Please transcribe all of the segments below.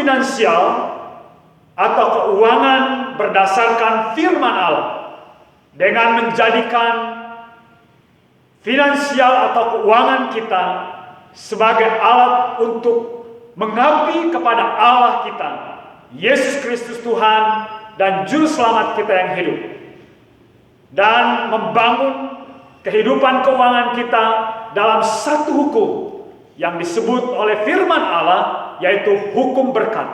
finansial atau keuangan berdasarkan firman Allah dengan menjadikan finansial atau keuangan kita sebagai alat untuk mengabdi kepada Allah kita, Yesus Kristus Tuhan dan Juru Selamat kita yang hidup, dan membangun kehidupan keuangan kita dalam satu hukum yang disebut oleh firman Allah, yaitu hukum berkat,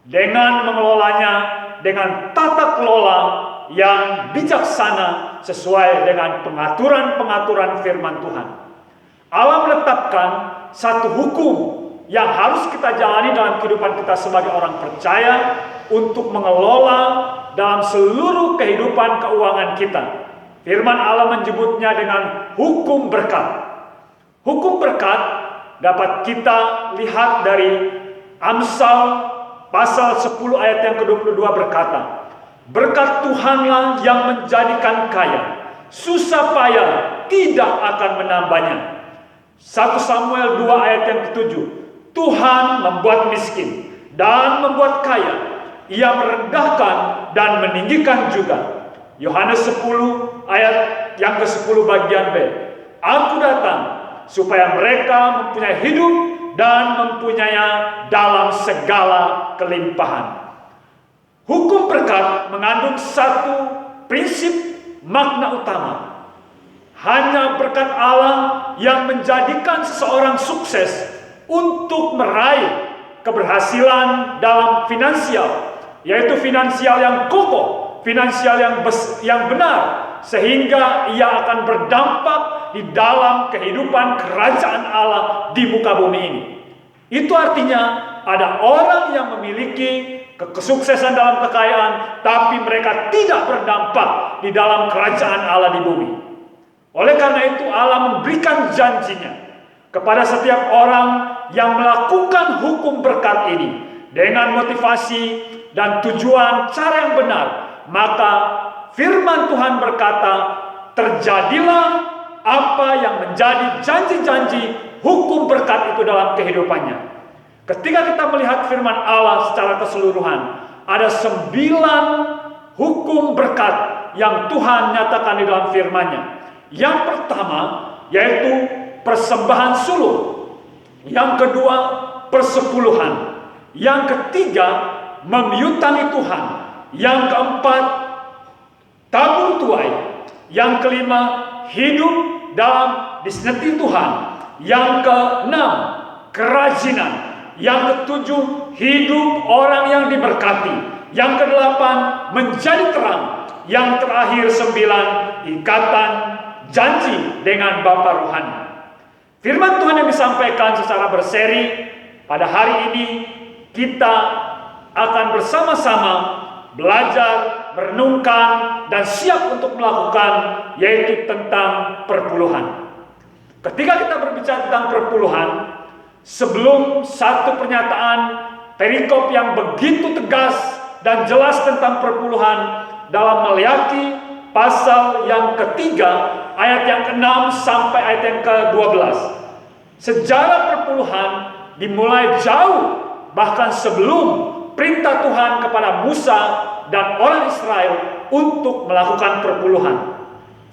dengan mengelolanya dengan tata kelola yang bijaksana sesuai dengan pengaturan-pengaturan firman Tuhan. Allah menetapkan satu hukum yang harus kita jalani dalam kehidupan kita sebagai orang percaya untuk mengelola dalam seluruh kehidupan keuangan kita. Firman Allah menyebutnya dengan hukum berkat. Hukum berkat dapat kita lihat dari Amsal pasal 10 ayat yang ke-22 berkata, berkat Tuhanlah yang menjadikan kaya, susah payah tidak akan menambahnya. 1 Samuel 2 ayat yang ke-7, Tuhan membuat miskin dan membuat kaya, Ia merendahkan dan meninggikan juga. Yohanes 10 ayat yang ke-10 bagian B, Aku datang supaya mereka mempunyai hidup dan mempunyainya dalam segala kelimpahan. Hukum berkat mengandung satu prinsip makna utama. Hanya berkat Allah yang menjadikan seseorang sukses untuk meraih keberhasilan dalam finansial, yaitu finansial yang kokoh, finansial yang benar, sehingga ia akan berdampak di dalam kehidupan kerajaan Allah di muka bumi ini. Itu artinya ada orang yang memiliki kesuksesan dalam kekayaan, tapi mereka tidak berdampak di dalam kerajaan Allah di bumi. Oleh karena itu Allah memberikan janjinya kepada setiap orang yang melakukan hukum berkat ini dengan motivasi dan tujuan cara yang benar. Maka firman Tuhan berkata, terjadilah apa yang menjadi janji-janji hukum berkat itu dalam kehidupannya. Ketika kita melihat firman Allah secara keseluruhan, ada 9 hukum berkat yang Tuhan nyatakan di dalam firman-Nya. Yang pertama yaitu persembahan sulung. Yang kedua persepuluhan. Yang ketiga memiutangi Tuhan. Yang keempat tabur tuai. Yang kelima hidup dalam disneti Tuhan. Yang keenam kerajinan. Yang ketujuh hidup orang yang diberkati. Yang kedelapan menjadi terang. Yang terakhir 9 ikatan janji dengan Bapa rohani. Firman Tuhan yang disampaikan secara berseri pada hari ini, kita akan bersama-sama belajar, merenungkan, dan siap untuk melakukan, yaitu tentang perpuluhan. Ketika kita berbicara tentang perpuluhan, sebelum satu pernyataan perikop yang begitu tegas dan jelas tentang perpuluhan dalam Maleakhi pasal yang ketiga, ayat yang ke-6 sampai ayat yang ke-12. Sejarah perpuluhan dimulai jauh, bahkan sebelum perintah Tuhan kepada Musa dan orang Israel untuk melakukan perpuluhan.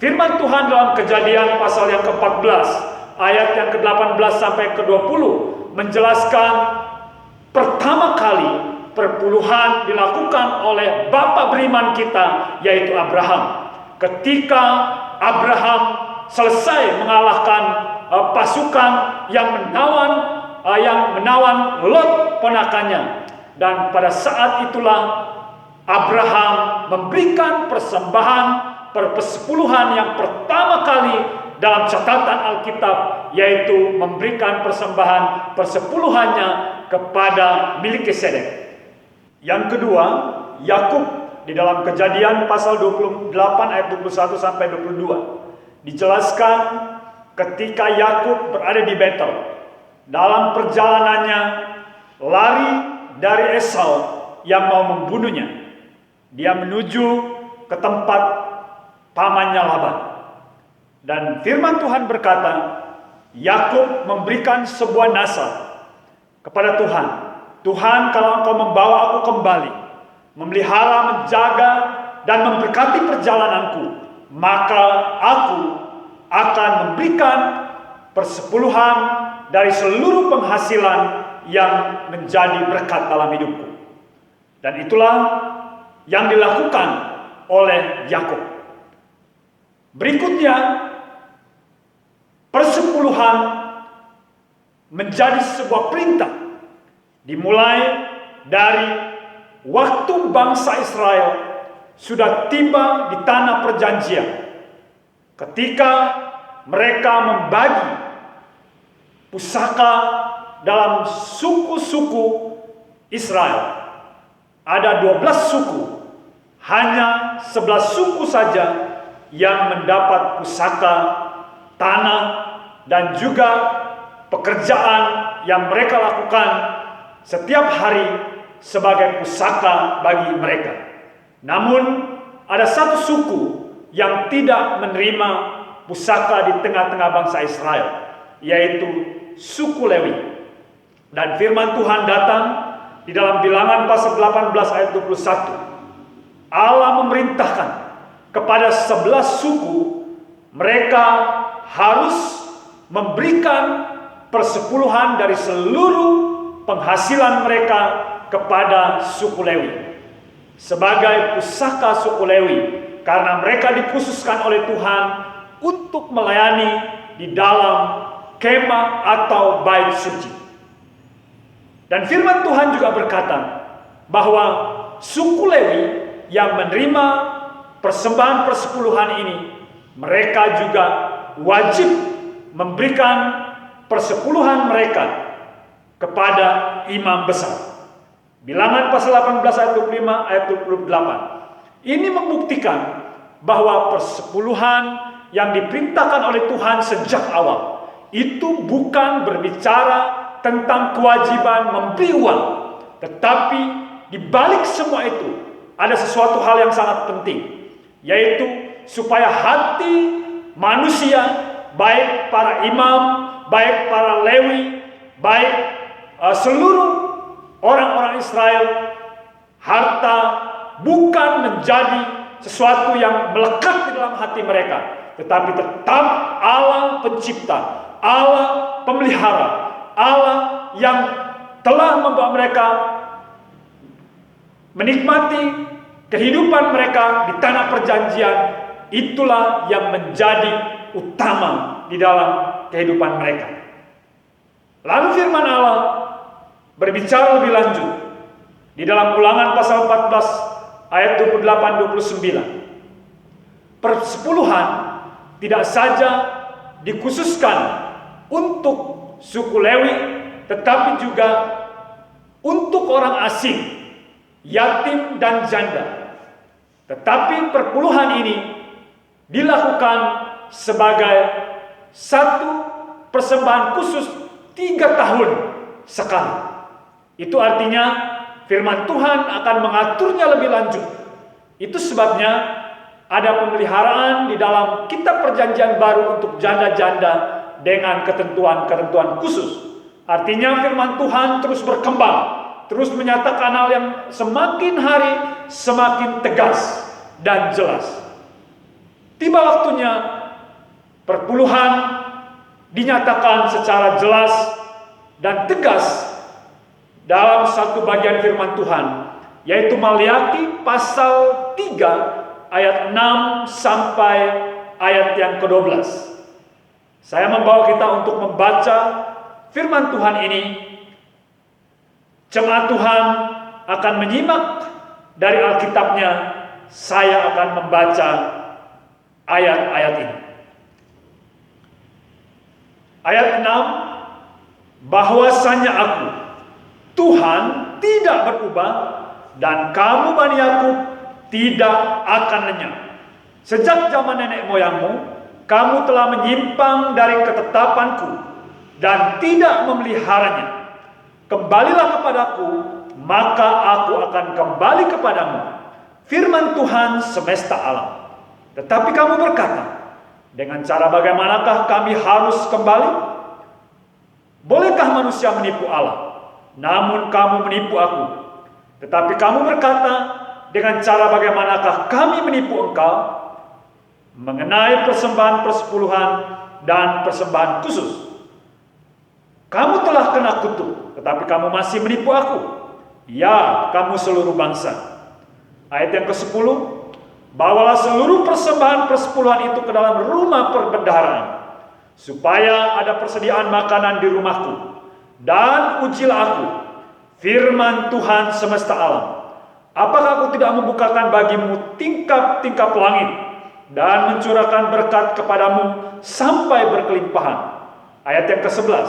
Firman Tuhan dalam Kejadian pasal yang ke-14, ayat yang ke-18 sampai ke-20 menjelaskan pertama kali perpuluhan dilakukan oleh bapa beriman kita, yaitu Abraham. Ketika Abraham selesai mengalahkan pasukan yang menawan Lot ponakannya, dan pada saat itulah Abraham memberikan persembahan persepuluhan yang pertama kali dalam catatan Alkitab, yaitu memberikan persembahan persepuluhannya kepada Melkisedek. Yang kedua, Yakub di dalam Kejadian pasal 28 ayat 21 sampai 22 dijelaskan ketika Yakub berada di Betel dalam perjalanannya lari dari Esau yang mau membunuhnya. Dia menuju ke tempat pamannya Laban. Dan firman Tuhan berkata, Yakub memberikan sebuah nasar kepada Tuhan. Tuhan, kalau Engkau membawa aku kembali, memelihara, menjaga, dan memberkati perjalananku, maka aku akan memberikan persepuluhan dari seluruh penghasilan yang menjadi berkat dalam hidupku. Dan itulah yang dilakukan oleh Yakub. Berikutnya, persepuluhan menjadi sebuah perintah. Dimulai dari waktu bangsa Israel sudah tiba di tanah perjanjian. Ketika mereka membagi pusaka dalam suku-suku Israel. Ada 12 suku, hanya 11 suku saja yang mendapat pusaka tanah dan juga pekerjaan yang mereka lakukan setiap hari sebagai pusaka bagi mereka. Namun ada satu suku yang tidak menerima pusaka di tengah-tengah bangsa Israel, yaitu suku Lewi. Dan firman Tuhan datang di dalam Bilangan pasal 18 ayat 21. Allah memerintahkan kepada 11 suku, mereka harus memberikan persepuluhan dari seluruh penghasilan mereka kepada suku Lewi sebagai pusaka suku Lewi, karena mereka dikhususkan oleh Tuhan untuk melayani di dalam kemah atau bait suci. Dan firman Tuhan juga berkata bahwa suku Lewi yang menerima persembahan persepuluhan ini, mereka juga wajib memberikan persepuluhan mereka kepada imam besar. Bilangan pasal 18 ayat 25 ayat 28. Ini membuktikan bahwa persepuluhan yang diperintahkan oleh Tuhan sejak awal itu bukan berbicara tentang kewajiban memberi uang, tetapi di balik semua itu ada sesuatu hal yang sangat penting, yaitu supaya hati manusia, baik para imam, baik para Lewi, baik seluruh orang-orang Israel, harta bukan menjadi sesuatu yang melekat di dalam hati mereka, tetapi tetap Allah pencipta, Allah pemelihara, Allah yang telah membawa mereka menikmati kehidupan mereka di tanah perjanjian. Itulah yang menjadi utama di dalam kehidupan mereka. Lalu firman Allah berbicara lebih lanjut di dalam Ulangan pasal 14 ayat 28-29. Persepuluhan tidak saja dikhususkan untuk suku Lewi, tetapi juga untuk orang asing, yatim dan janda. Tetapi perpuluhan ini dilakukan sebagai satu persembahan khusus 3 tahun sekali. Itu artinya firman Tuhan akan mengaturnya lebih lanjut. Itu sebabnya ada pemeliharaan di dalam kitab perjanjian baru untuk janda-janda dengan ketentuan-ketentuan khusus. Artinya firman Tuhan terus berkembang, terus menyatakan hal yang semakin hari semakin tegas dan jelas. Tiba waktunya perpuluhan dinyatakan secara jelas dan tegas dalam satu bagian firman Tuhan, yaitu Maliaki pasal 3 ayat 6 sampai ayat yang ke-12. Saya membawa kita untuk membaca firman Tuhan ini. Jemaat Tuhan akan menyimak dari Alkitabnya. Saya akan membaca ayat-ayat ini. Ayat 6, bahwasanya aku, Tuhan, tidak berubah, dan kamu Bani Yakub tidak akan lenyap. Sejak zaman nenek moyangmu, kamu telah menyimpang dari ketetapanku dan tidak memeliharanya. Kembalilah kepadaku, maka aku akan kembali kepadamu. Firman Tuhan semesta alam. Tetapi kamu berkata, dengan cara bagaimanakah kami harus kembali? Bolehkah manusia menipu Allah? namun kamu menipu aku. Tetapi kamu berkata, dengan cara bagaimanakah kami menipu engkau? Mengenai persembahan persepuluhan dan persembahan khusus. Kamu telah kena kutuk, tetapi kamu masih menipu aku. Ya, kamu seluruh bangsa. Ayat yang ke-10, bawalah seluruh persembahan persepuluhan itu ke dalam rumah perbendaharaan, supaya ada persediaan makanan di rumahku. Dan ujilah aku, firman Tuhan semesta alam. Apakah aku tidak membukakan bagimu tingkap-tingkap langit dan mencurahkan berkat kepadamu sampai berkelimpahan? Ayat yang ke-11,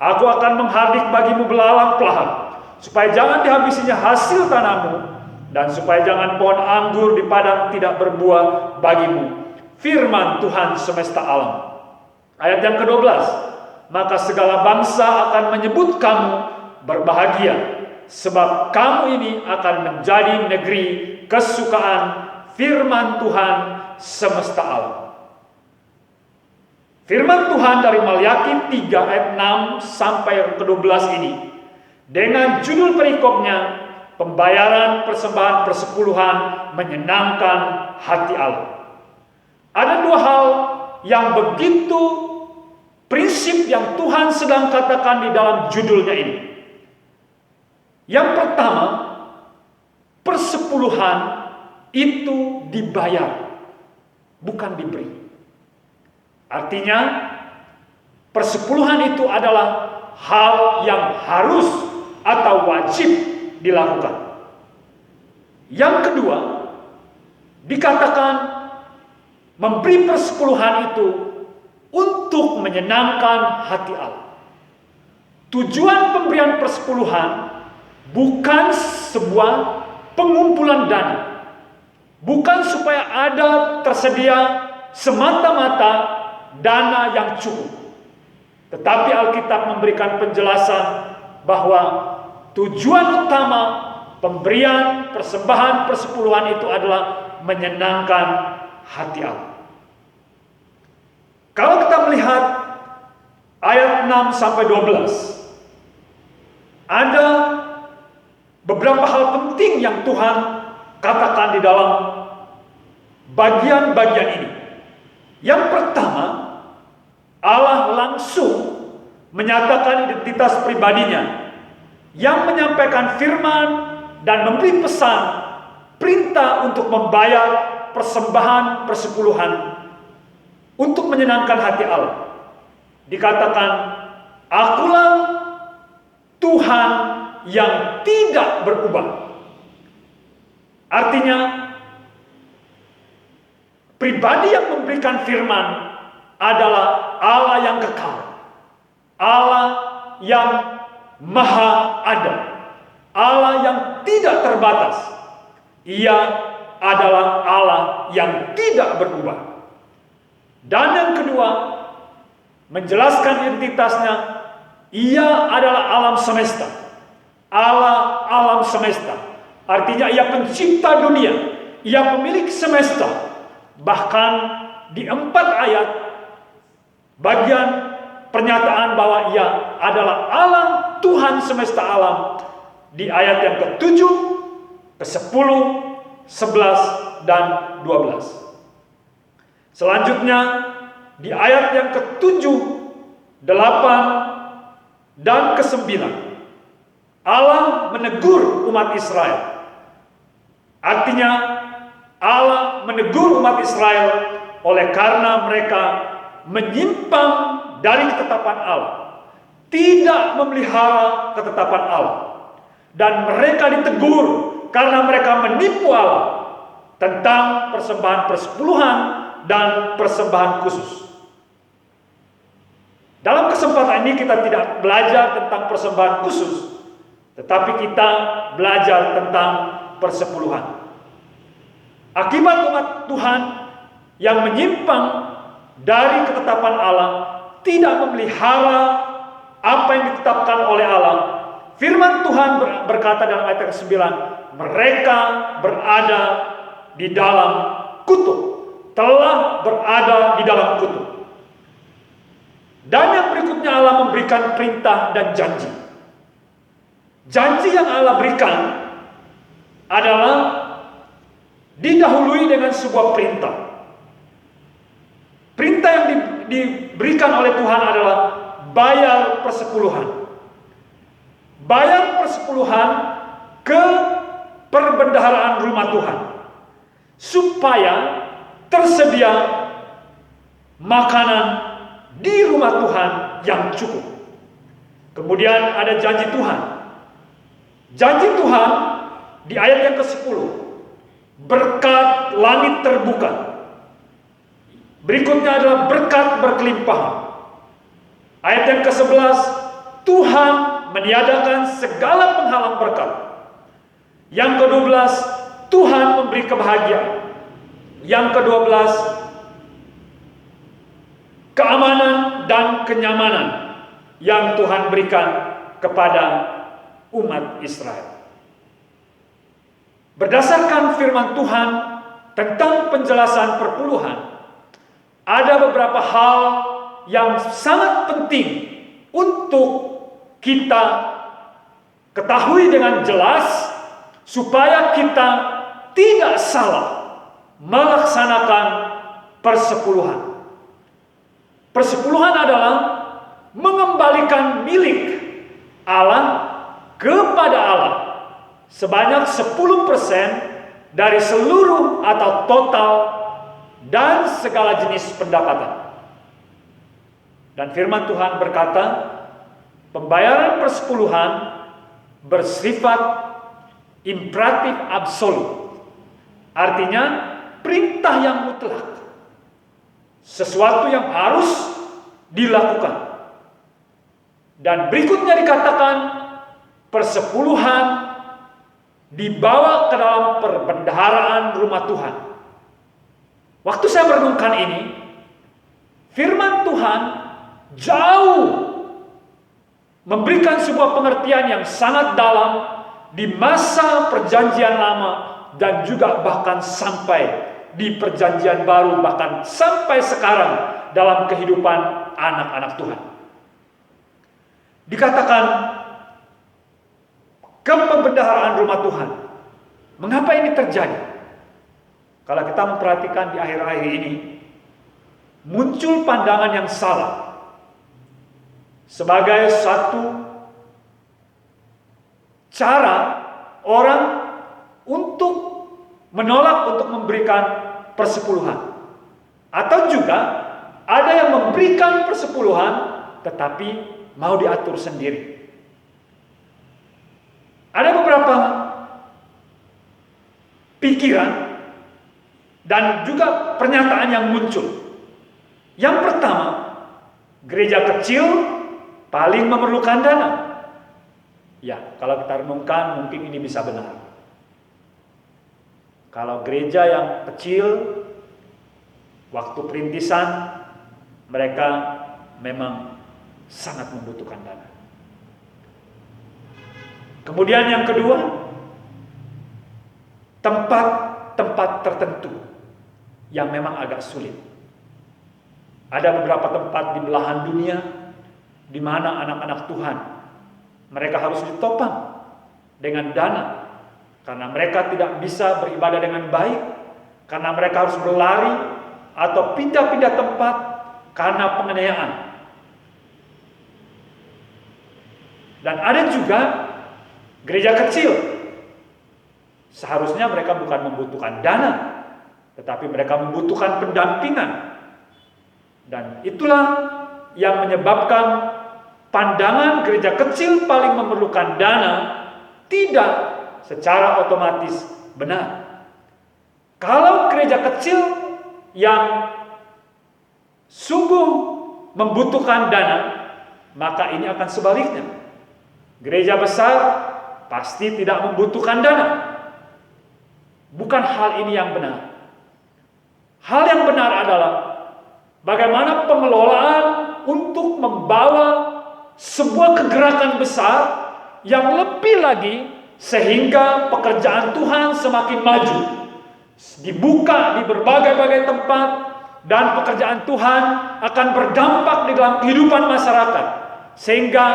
aku akan menghardik bagimu belalang pelahap, supaya jangan dihabisinya hasil tanahmu, dan supaya jangan pohon anggur di padang tidak berbuah bagimu. Firman Tuhan semesta alam. Ayat yang ke-12, maka segala bangsa akan menyebut kamu berbahagia, sebab kamu ini akan menjadi negeri kesukaan firman Tuhan semesta alam. Firman Tuhan dari Maliaki 3 ayat 6 sampai yang ke-12 ini, dengan judul perikopnya, pembayaran persembahan persepuluhan menyenangkan hati Allah. Ada dua hal yang begitu prinsip yang Tuhan sedang katakan di dalam judulnya ini. Yang pertama, persepuluhan itu dibayar, bukan diberi. Artinya, persepuluhan itu adalah hal yang harus atau wajib dilakukan. Yang kedua, dikatakan memberi persepuluhan itu untuk menyenangkan hati Allah. Tujuan pemberian persepuluhan bukan sebuah pengumpulan dana, bukan supaya ada tersedia semata-mata dana yang cukup. Tetapi Alkitab memberikan penjelasan bahwa tujuan utama pemberian persembahan persepuluhan itu adalah menyenangkan hati Allah. Kalau kita melihat ayat 6 sampai 12, ada beberapa hal penting yang Tuhan katakan di dalam bagian-bagian ini. Yang pertama, Allah langsung menyatakan identitas pribadinya, yang menyampaikan firman dan memberi pesan, perintah untuk membayar persembahan persepuluhan untuk menyenangkan hati Allah. Dikatakan, akulah Tuhan yang tidak berubah. Artinya, pribadi yang memberikan firman adalah Allah yang kekal, Allah yang maha ada, Allah yang tidak terbatas. Ia adalah Allah yang tidak berubah. Dan yang kedua, menjelaskan identitasnya, ia adalah alam semesta. Allah alam semesta. Artinya ia pencipta dunia, ia pemilik semesta. Bahkan di 4 ayat bagian pernyataan bahwa ia adalah Allah Tuhan semesta alam, di ayat yang ke-7, ke-10, 11, dan 12. Selanjutnya di ayat yang ke-7, 8, dan ke-9, Allah menegur umat Israel. Artinya Allah menegur umat Israel oleh karena mereka menyimpang dari ketetapan Allah, tidak memelihara ketetapan Allah, dan mereka ditegur karena mereka menipu Allah tentang persembahan persepuluhan dan persembahan khusus. Dalam kesempatan ini kita tidak belajar tentang persembahan khusus, tetapi kita belajar tentang persepuluhan. Akibat umat Tuhan yang menyimpang dari ketetapan Allah, tidak memelihara apa yang ditetapkan oleh Allah, firman Tuhan berkata dalam ayat yang ke-9, mereka berada di dalam kutuk, telah berada di dalam kutuk. Dan yang berikutnya Allah memberikan perintah dan janji. Janji yang Allah berikan adalah didahului dengan sebuah perintah. Perintah yang diberikan oleh Tuhan adalah bayar persepuluhan. Bayar persepuluhan ke perbendaharaan rumah Tuhan, supaya tersedia makanan di rumah Tuhan yang cukup. Kemudian ada janji Tuhan. Janji Tuhan di ayat yang ke-10, berkat langit terbuka. Berikutnya adalah berkat berkelimpahan. Ayat yang ke-11, Tuhan meniadakan segala penghalang berkat. Yang ke-12, Tuhan memberi kebahagiaan. Yang ke-12, keamanan dan kenyamanan yang Tuhan berikan kepada umat Israel. Berdasarkan firman Tuhan tentang penjelasan perpuluhan, ada beberapa hal yang sangat penting untuk kita ketahui dengan jelas, supaya kita tidak salah melaksanakan persepuluhan. Persepuluhan adalah mengembalikan milik Allah kepada Allah sebanyak 10% dari seluruh atau total dan segala jenis pendapatan. Dan firman Tuhan berkata, pembayaran persepuluhan bersifat imperatif absolut. Artinya perintah yang mutlak. Sesuatu yang harus dilakukan. Dan berikutnya dikatakan, persepuluhan dibawa ke dalam perbendaharaan rumah Tuhan. Waktu saya merenungkan ini, firman Tuhan jauh memberikan sebuah pengertian yang sangat dalam di masa perjanjian lama dan juga bahkan sampai di perjanjian baru, bahkan sampai sekarang dalam kehidupan anak-anak Tuhan. Dikatakan keperbendaharaan rumah Tuhan. Mengapa ini terjadi? Kalau kita memperhatikan di akhir-akhir ini, muncul pandangan yang salah sebagai satu cara orang untuk menolak untuk memberikan persepuluhan. Atau juga ada yang memberikan persepuluhan tetapi mau diatur sendiri. Ada beberapa pikiran dan juga pernyataan yang muncul. Yang pertama, gereja kecil paling memerlukan dana. Ya, kalau kita renungkan mungkin ini bisa benar. Kalau gereja yang kecil, waktu perintisan mereka memang sangat membutuhkan dana. Kemudian yang kedua, tempat-tempat tertentu yang memang agak sulit. Ada beberapa tempat di belahan dunia di mana anak-anak Tuhan mereka harus ditopang dengan dana karena mereka tidak bisa beribadah dengan baik, karena mereka harus berlari atau pindah-pindah tempat karena penganiayaan. Dan ada juga gereja kecil, seharusnya mereka bukan membutuhkan dana, tetapi mereka membutuhkan pendampingan. Dan itulah yang menyebabkan pandangan gereja kecil paling memerlukan dana tidak secara otomatis benar. Kalau gereja kecil yang sungguh membutuhkan dana, maka ini akan sebaliknya. Gereja besar pasti tidak membutuhkan dana. Bukan hal ini yang benar. Hal yang benar adalah bagaimana pengelolaan untuk membawa sebuah kegerakan besar yang lebih lagi sehingga pekerjaan Tuhan semakin maju. Dibuka di berbagai-bagai tempat dan pekerjaan Tuhan akan berdampak di dalam kehidupan masyarakat. Sehingga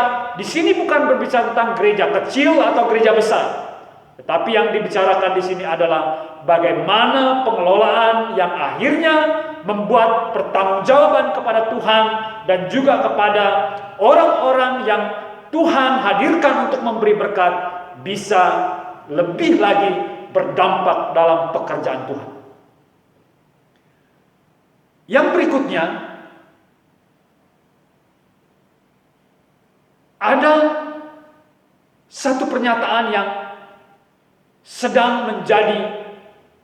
di sini bukan berbicara tentang gereja kecil atau gereja besar, tetapi yang dibicarakan di sini adalah bagaimana pengelolaan yang akhirnya membuat pertanggungjawaban kepada Tuhan dan juga kepada orang-orang yang Tuhan hadirkan untuk memberi berkat bisa lebih lagi berdampak dalam pekerjaan Tuhan. Yang berikutnya, ada satu pernyataan yang sedang menjadi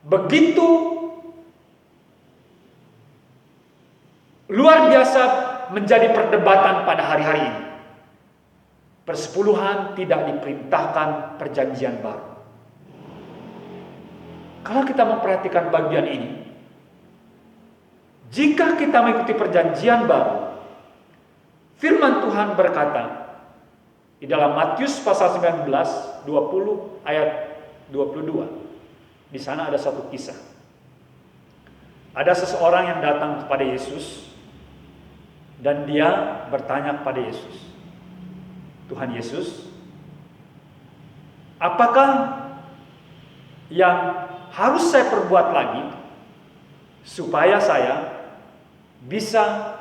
begitu luar biasa menjadi perdebatan pada hari-hari ini. Persepuluhan tidak diperintahkan perjanjian baru. Kalau kita memperhatikan bagian ini, jika kita mengikuti perjanjian baru, firman Tuhan berkata di dalam Matius pasal 19, 20 ayat 22. Di sana ada satu kisah. Ada seseorang yang datang kepada Yesus dan dia bertanya kepada Yesus, Tuhan Yesus, apakah yang harus saya perbuat lagi supaya saya bisa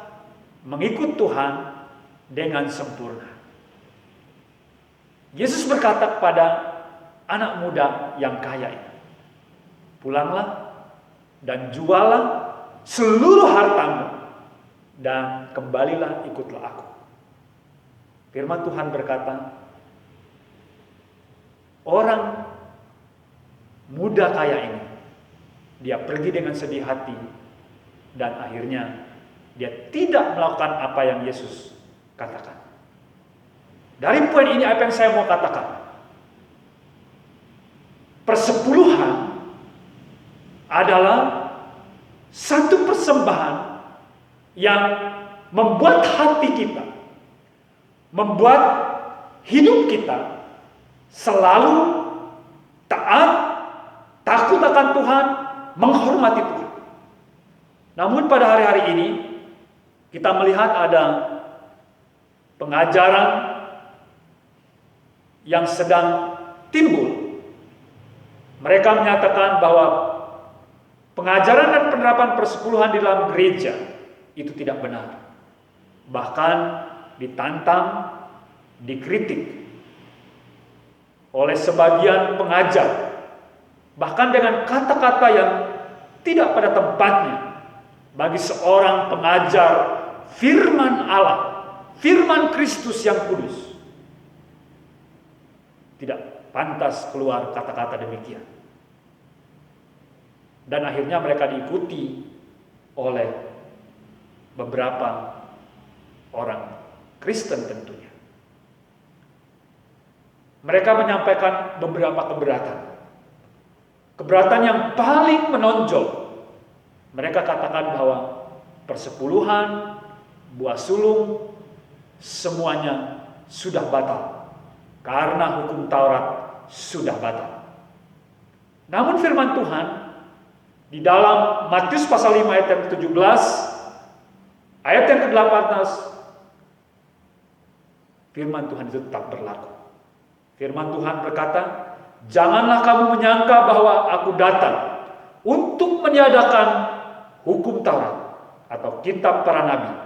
mengikut Tuhan dengan sempurna? Yesus berkata kepada anak muda yang kaya ini, pulanglah dan jualah seluruh hartamu dan kembalilah ikutlah aku. Firman Tuhan berkata, orang muda kaya ini, dia pergi dengan sedih hati dan akhirnya dia tidak melakukan apa yang Yesus katakan. Dari poin ini apa yang saya mau katakan? Persepuluhan adalah satu persembahan yang membuat hati kita, membuat hidup kita selalu taat, takut akan Tuhan, menghormati Tuhan. Namun pada hari-hari ini kita melihat ada pengajaran yang sedang timbul. Mereka menyatakan bahwa pengajaran dan penerapan persepuluhan di dalam gereja itu tidak benar. Bahkan ditantang, dikritik oleh sebagian pengajar, bahkan dengan kata-kata yang tidak pada tempatnya bagi seorang pengajar firman Allah, firman Kristus yang kudus. Tidak pantas keluar kata-kata demikian. Dan akhirnya mereka diikuti oleh beberapa orang Kristen tentunya. Mereka menyampaikan beberapa keberatan. Keberatan yang paling menonjol. Mereka katakan bahwa persepuluhan, buah sulung, semuanya sudah batal. Karena hukum Taurat sudah batal. Namun firman Tuhan di dalam Matius pasal 5 ayat yang ke-17, ayat yang ke-18, firman Tuhan itu tetap berlaku. Firman Tuhan berkata, janganlah kamu menyangka bahwa aku datang untuk meniadakan hukum Taurat atau kitab para nabi.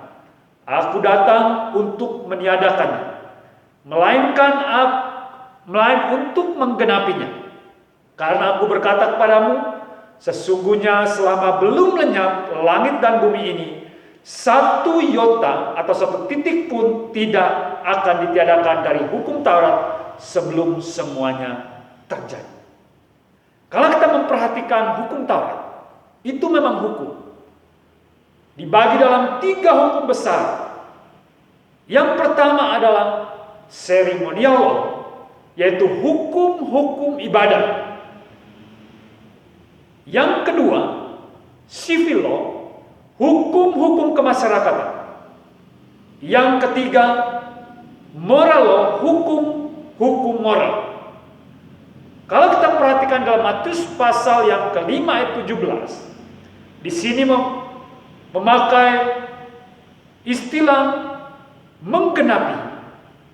Aku datang untuk meniadakannya, melainkan untuk menggenapinya. Karena aku berkata kepadamu, sesungguhnya selama belum lenyap langit dan bumi ini, satu iota atau satu titik pun tidak akan ditiadakan dari hukum Taurat sebelum semuanya terjadi. Kalau kita memperhatikan hukum Taurat, itu memang hukum. Dibagi dalam 3 hukum besar. Yang pertama adalah seremonial law, yaitu hukum-hukum ibadah. Yang kedua, civil law, hukum-hukum kemasyarakatan. Yang ketiga, moral law, hukum moral. Kalau kita perhatikan dalam Matius pasal yang ke-5 ayat 17, di sini memakai istilah menggenapi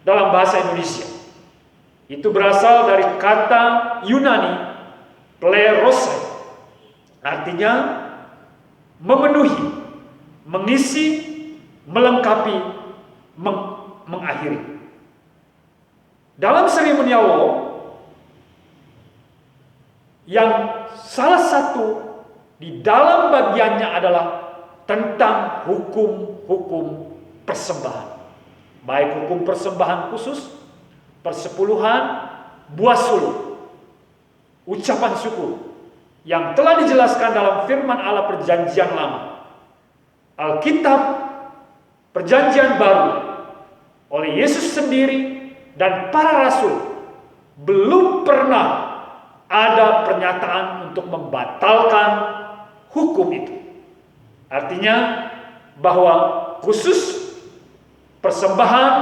dalam bahasa Indonesia. Itu berasal dari kata Yunani plerosai, artinya memenuhi, mengisi, melengkapi, mengakhiri. Dalam seremonial yang salah satu di dalam bagiannya adalah tentang hukum-hukum persembahan. Baik hukum persembahan khusus, persepuluhan, buah sulung, ucapan syukur yang telah dijelaskan dalam firman Allah Perjanjian Lama, Alkitab Perjanjian Baru oleh Yesus sendiri dan para rasul. Belum pernah ada pernyataan untuk membatalkan hukum itu. Artinya bahwa khusus persembahan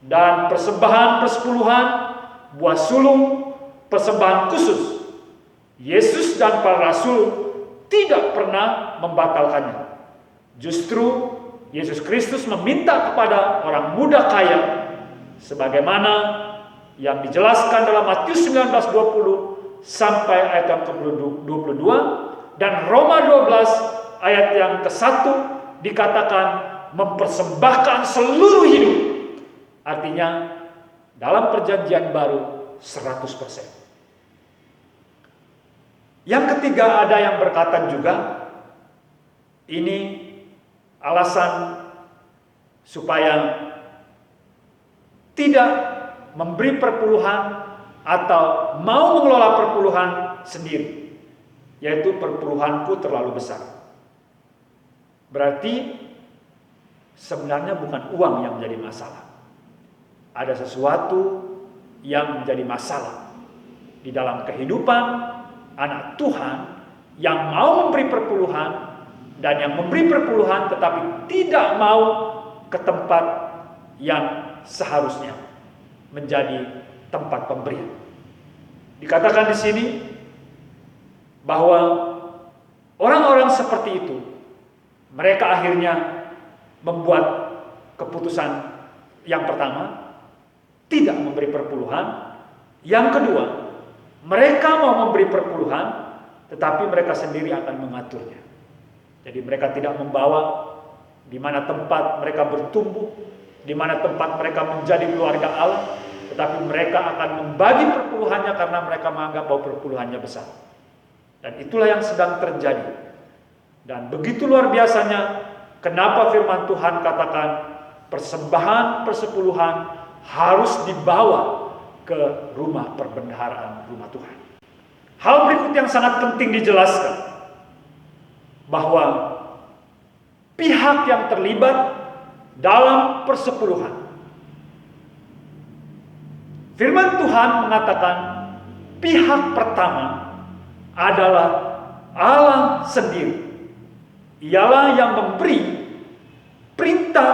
dan persembahan persepuluhan, buah sulung, persembahan khusus, Yesus dan para rasul tidak pernah membatalkannya. Justru Yesus Kristus meminta kepada orang muda kaya, sebagaimana yang dijelaskan dalam Matius 19:20 sampai ayat yang ke-22, dan Roma 12 ayat yang ke-1 dikatakan mempersembahkan seluruh hidup. Artinya dalam perjanjian baru 100%. Yang ketiga, ada yang berkata juga ini alasan supaya tidak memberi perpuluhan atau mau mengelola perpuluhan sendiri, yaitu perpuluhanku terlalu besar. Berarti sebenarnya bukan uang yang menjadi masalah. Ada sesuatu yang menjadi masalah di dalam kehidupan anak Tuhan yang mau memberi perpuluhan dan yang memberi perpuluhan tetapi tidak mau ke tempat yang seharusnya menjadi tempat pemberian. Dikatakan di sini bahwa orang-orang seperti itu, mereka akhirnya membuat keputusan yang pertama, tidak memberi perpuluhan. Yang kedua, mereka mau memberi perpuluhan, tetapi mereka sendiri akan mengaturnya. Jadi mereka tidak membawa di mana tempat mereka bertumbuh, di mana tempat mereka menjadi keluarga Allah, tetapi mereka akan membagi perpuluhannya karena mereka menganggap bahwa perpuluhannya besar. Dan itulah yang sedang terjadi. Dan begitu luar biasanya, kenapa firman Tuhan katakan persembahan persepuluhan harus dibawa ke rumah perbendaharaan rumah Tuhan. Hal berikut yang sangat penting dijelaskan, bahwa pihak yang terlibat dalam persepuluhan, firman Tuhan mengatakan pihak pertama adalah Allah sendiri. Ialah yang memberi perintah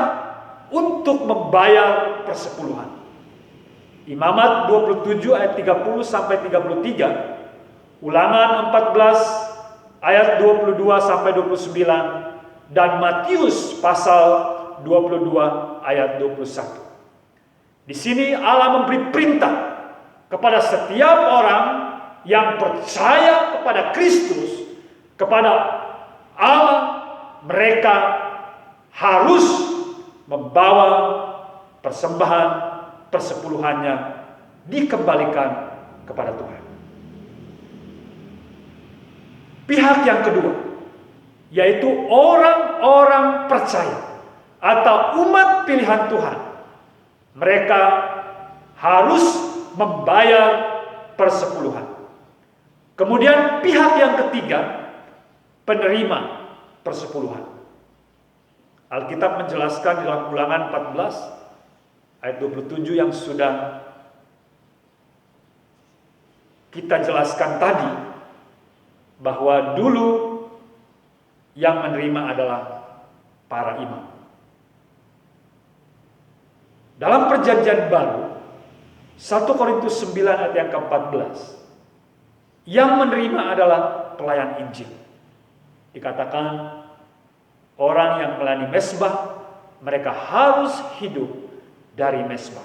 untuk membayar persepuluhan. Imamat 27 ayat 30 sampai 33, Ulangan 14 ayat 22 sampai 29, dan Matius pasal 22 ayat 21. Di sini Allah memberi perintah kepada setiap orang yang percaya kepada Kristus, kepada Allah. Mereka harus membawa persembahan persepuluhannya dikembalikan kepada Tuhan. Pihak yang kedua, yaitu orang-orang percaya atau umat pilihan Tuhan, mereka harus membayar persepuluhan. Kemudian pihak yang ketiga, penerima persepuluhan. Alkitab menjelaskan dalam Ulangan 14 ayat 27 yang sudah kita jelaskan tadi, bahwa dulu yang menerima adalah para imam. Dalam perjanjian baru 1 Korintus 9 ayat yang ke-14, yang menerima adalah pelayan Injil. Dikatakan orang yang melayani mezbah, mereka harus hidup dari mezbah.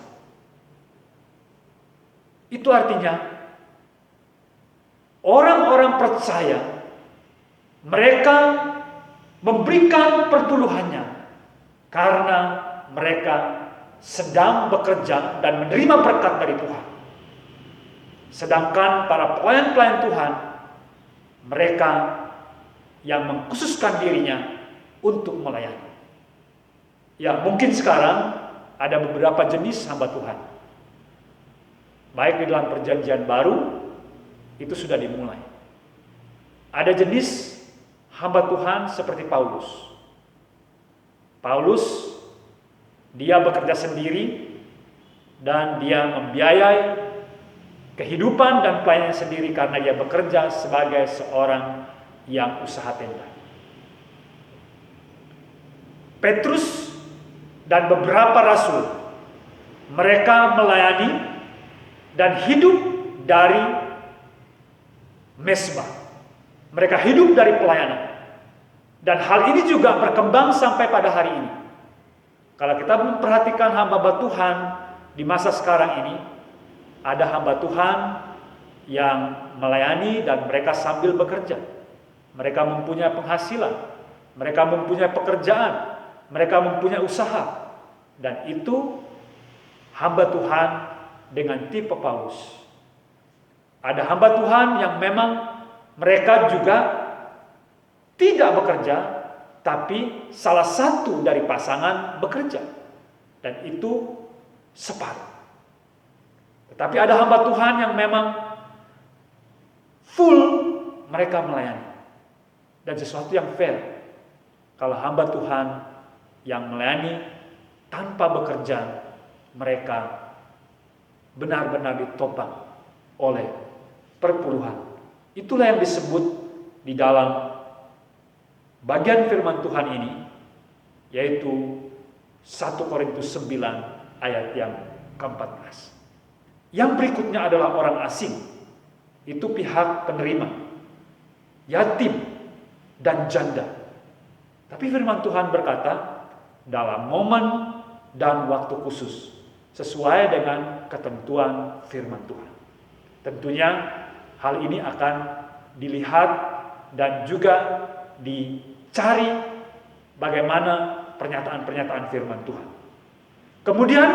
Itu artinya orang-orang percaya mereka memberikan perpuluhannya karena mereka sedang bekerja dan menerima berkat dari Tuhan. Sedangkan para pelayan-pelayan Tuhan, mereka yang mengkhususkan dirinya untuk melayani. Ya, mungkin sekarang ada beberapa jenis hamba Tuhan. Baik di dalam perjanjian baru, itu sudah dimulai. Ada jenis hamba Tuhan seperti Paulus. Paulus, dia bekerja sendiri dan dia membiayai kehidupan dan pelayanannya sendiri karena dia bekerja sebagai seorang yang usaha tenda. Petrus dan beberapa rasul, mereka melayani dan hidup dari mezbah. Mereka hidup dari pelayanan. Dan hal ini juga berkembang sampai pada hari ini. Kalau kita memperhatikan hamba Tuhan di masa sekarang ini, ada hamba Tuhan yang melayani dan mereka sambil bekerja. Mereka mempunyai penghasilan, mereka mempunyai pekerjaan, mereka mempunyai usaha. Dan itu hamba Tuhan dengan tipe Paulus. Ada hamba Tuhan yang memang mereka juga tidak bekerja, tapi salah satu dari pasangan bekerja. Dan itu separuh. Tetapi ada hamba Tuhan yang memang full mereka melayani. Dan sesuatu yang fair. Kalau hamba Tuhan yang melayani tanpa bekerja, mereka benar-benar ditopang oleh perpuluhan. Itulah yang disebut di dalam bagian firman Tuhan ini, yaitu 1 Korintus 9 ayat yang ke-14. Yang berikutnya adalah orang asing. Itu pihak penerima, yatim dan janda. Tapi firman Tuhan berkata, dalam momen dan waktu khusus, sesuai dengan ketentuan firman Tuhan. Tentunya hal ini akan dilihat dan juga dicari bagaimana pernyataan-pernyataan firman Tuhan. Kemudian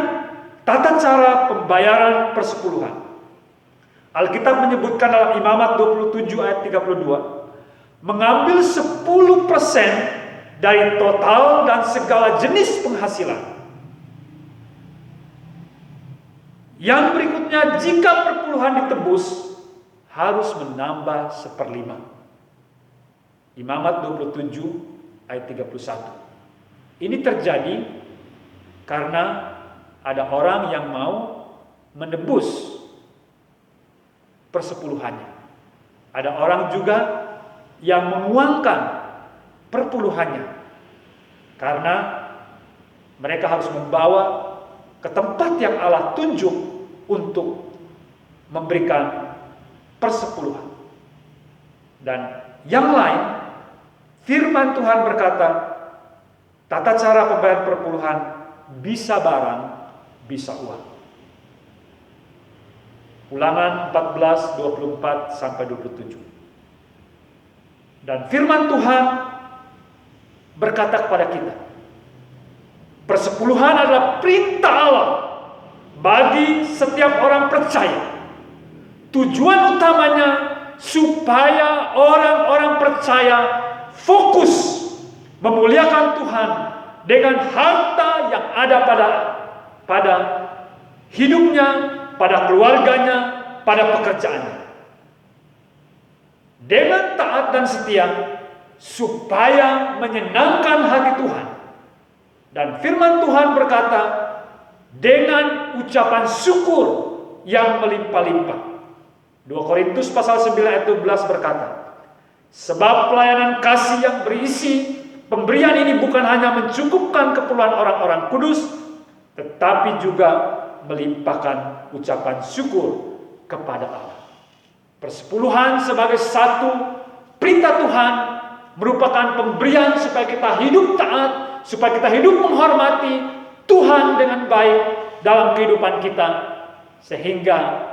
tata cara pembayaran persepuluhan. Alkitab menyebutkan dalam Imamat 27 ayat 32, mengambil 10% dari total dan segala jenis penghasilan. Yang berikutnya, jika perpuluhan ditebus, harus menambah 1/5. Imamat 27 ayat 31. Ini terjadi karena ada orang yang mau menebus persepuluhannya. Ada orang juga yang menguangkan perpuluhannya karena mereka harus membawa ke tempat yang Allah tunjuk untuk memberikan persepuluhan. Dan yang lain, firman Tuhan berkata, tata cara pembayaran perpuluhan bisa barang, bisa uang. Ulangan 14, 24 sampai 27. Dan firman Tuhan berkata kepada kita, persepuluhan adalah perintah Allah bagi setiap orang percaya. Tujuan utamanya supaya orang-orang percaya fokus memuliakan Tuhan dengan harta yang ada pada hidupnya, pada keluarganya, pada pekerjaannya. Dengan taat dan setia supaya menyenangkan hati Tuhan. Dan firman Tuhan berkata, dengan ucapan syukur yang melimpah-limpah. 2 Korintus pasal 9 ayat 12 berkata, sebab pelayanan kasih yang berisi pemberian ini bukan hanya mencukupkan keperluan orang-orang kudus, tetapi juga melimpahkan ucapan syukur kepada Allah. Persepuluhan sebagai satu perintah Tuhan merupakan pemberian supaya kita hidup taat, supaya kita hidup menghormati Tuhan dengan baik, dalam kehidupan kita, sehingga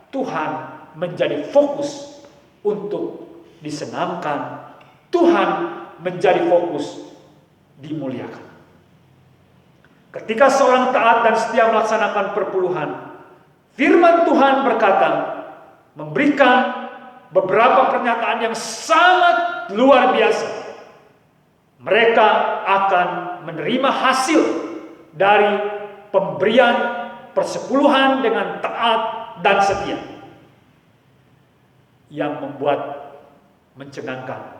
Tuhan menjadi fokus untuk disenangkan, Tuhan menjadi fokus dimuliakan. Ketika seorang taat dan setia melaksanakan perpuluhan, firman Tuhan berkata, memberikan beberapa pernyataan yang sangat luar biasa. Mereka akan menerima hasil dari pemberian persepuluhan dengan taat dan setia, yang membuat mencengangkan.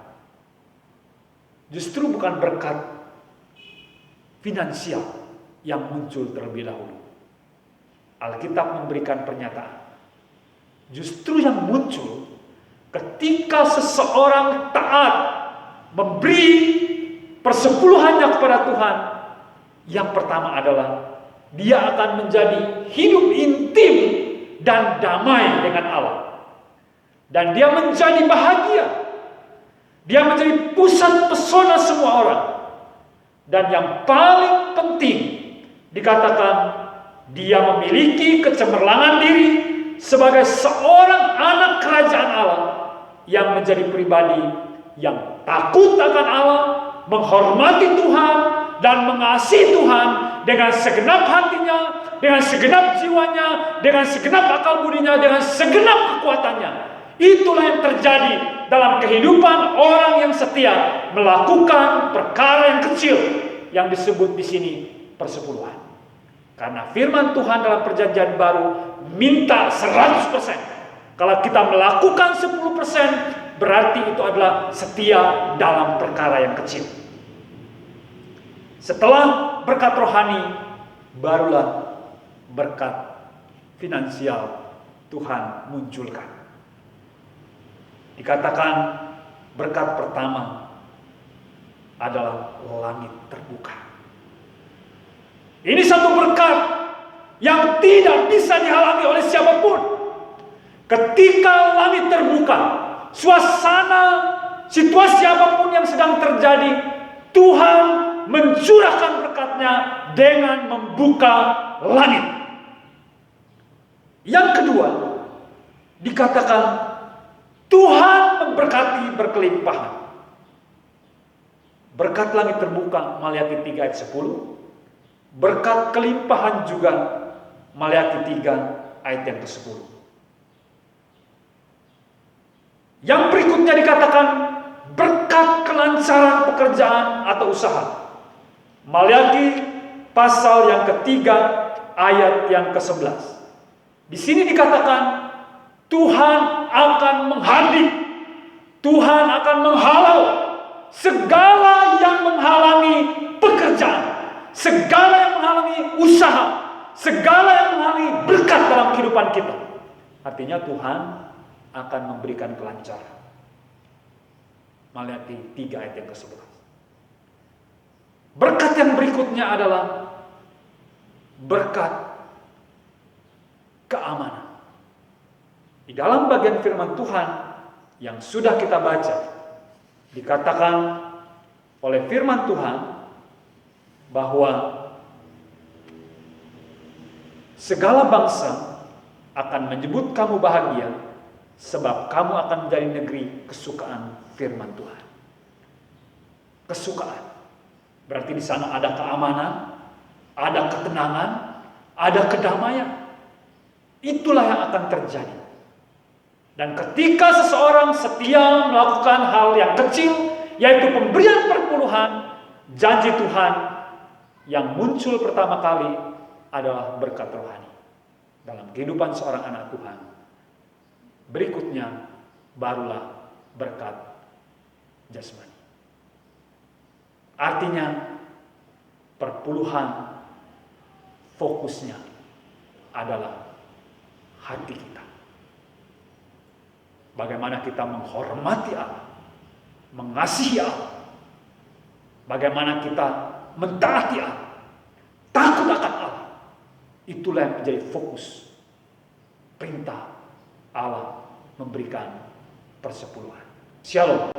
Justru bukan berkat finansial yang muncul terlebih dahulu. Alkitab memberikan pernyataan. Justru yang muncul ketika seseorang taat memberi persepuluhannya kepada Tuhan, yang pertama adalah dia akan menjadi hidup intim dan damai dengan Allah. Dan dia menjadi bahagia. Dia menjadi pusat pesona semua orang. Dan yang paling penting dikatakan, dia memiliki kecemerlangan diri sebagai seorang anak kerajaan Allah yang menjadi pribadi yang takut akan Allah, menghormati Tuhan dan mengasihi Tuhan dengan segenap hatinya, dengan segenap jiwanya, dengan segenap akal budinya, dengan segenap kekuatannya. Itulah yang terjadi dalam kehidupan orang yang setia melakukan perkara yang kecil yang disebut di sini persepuluhan. Karena firman Tuhan dalam perjanjian baru minta 100%. Kalau kita melakukan 10%, berarti itu adalah setia dalam perkara yang kecil. Setelah berkat rohani, barulah berkat finansial Tuhan munculkan. Dikatakan berkat pertama adalah langit terbuka. Ini satu berkat yang tidak bisa dihalangi oleh siapapun. Ketika langit terbuka, suasana, situasi apapun yang sedang terjadi, Tuhan mencurahkan berkatnya dengan membuka langit. Yang kedua, dikatakan Tuhan memberkati berkelimpahan. Berkat langit terbuka, Maliaki 3 ayat 10. Berkat kelimpahan juga, Maliaki 3 ayat yang ke-10. Yang berikutnya dikatakan berkat kelancaran pekerjaan atau usaha. Maliaki pasal yang ketiga ayat yang ke-11. Di sini dikatakan Tuhan akan menghadik, Tuhan akan menghalau segala yang menghalangi pekerjaan, segala yang menghalangi usaha, segala yang menghalangi berkat dalam kehidupan kita. Artinya Tuhan akan memberikan kelancaran. Maliaki 3 ayat yang ke-11. Berkat yang berikutnya adalah berkat keamanan. Di dalam bagian firman Tuhan yang sudah kita baca, dikatakan oleh firman Tuhan bahwa segala bangsa akan menyebut kamu bahagia, sebab kamu akan menjadi negeri kesukaan firman Tuhan. Kesukaan berarti di sana ada keamanan, ada ketenangan, ada kedamaian. Itulah yang akan terjadi. Dan ketika seseorang setia melakukan hal yang kecil, yaitu pemberian perpuluhan, janji Tuhan yang muncul pertama kali adalah berkat rohani dalam kehidupan seorang anak Tuhan. Berikutnya barulah berkat jasmani. Artinya perpuluhan fokusnya adalah hati kita. Bagaimana kita menghormati Allah, mengasihi Allah, bagaimana kita mentaati Allah, takut akan Allah. Itulah yang menjadi fokus perintah Allah memberikan persepuluhan. Shalom.